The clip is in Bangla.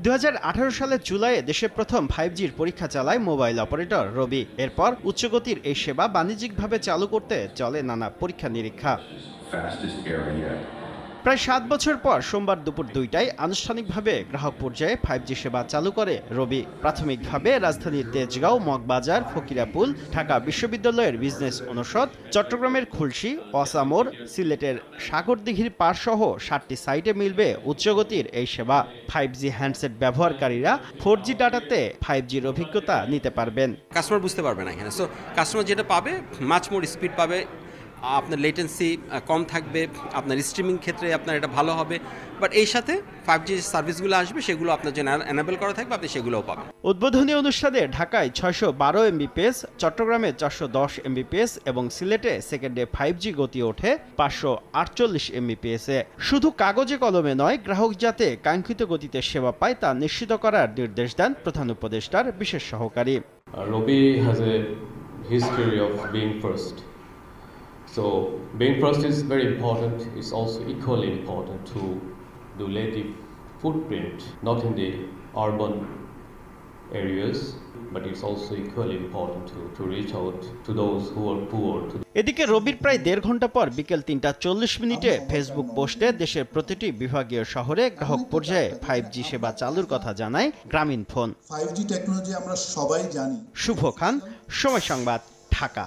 2018 সালের জুলাইয়ে দেশে প্রথম 5G'র পরীক্ষা চালায় মোবাইল অপারেটর রবি। এরপর উচ্চগতির এই সেবা বাণিজ্যিকভাবে চালু করতে চলে নানা পরীক্ষা নিরীক্ষা। প্রায় 7 বছর পর সোমবার দুপুর 2টায় আনুষ্ঠানিকভাবে গ্রাহক পর্যায়ে 5G সেবা চালু করে রবি। প্রাথমিকভাবে রাজধানীর তেজগাঁও, মগবাজার, ফকিরাপুল, ঢাকা বিশ্ববিদ্যালয়ের বিজনেস অনুষদ, চট্টগ্রামের খুলশী, ওয়াসামোড়, সিলেটের সাগরদিঘির পাড় সহ 7টি সাইটে মিলবে উচ্চগতির এই সেবা। 5G হ্যান্ডসেট ব্যবহারকারীরা 4G ডাটাতে 5G'র অভিজ্ঞতা নিতে পারবেন। কাস্টমার বুঝতে পারবে না এখানে। সো কাস্টমার যেটা পাবে, মাচ মোর স্পিড পাবে, আপনার লেটেন্সি কম থাকবে, আপনার স্ট্রিমিং ক্ষেত্রে আপনার এটা ভালো হবে। বাট এই সাথে 5G সার্ভিসগুলো আসবে, সেগুলো আপনার যে এনাবেল করা থাকবে আপনি সেগুলোও পাবেন। উদ্বোধনী অনুষ্ঠানে ঢাকায় 612 Mbps, চট্টগ্রামে 410 Mbps এবং সিলেটে সেকেন্ডে 5G গতি ওঠে 548 Mbps এ। শুধু কাগজে কলমে নয়, গ্রাহক যাতে কাঙ্ক্ষিত গতিতে সেবা পায় তা নিশ্চিত করার নির্দেশ দেন প্রধান উপদেষ্টার বিশেষ সহকারী। Robi has a history of being first. So being first is very important. It's also equally important to do native footprint, not in the urban areas, but it's also equally important to reach out to those who are poor. এদিকে রবির প্রায় 1.5 ঘন্টা পর বিকেল 3:40 ফেসবুক পোস্টে দেশের প্রতিটি বিভাগীয় শহরে গ্রাহক পর্যায়ে 5G সেবা চালুর কথা জানায় গ্রামীণফোন। 5G টেকনোলজি আমরা সবাই জানি। শুভ খান, সময় সংবাদ, ঢাকা।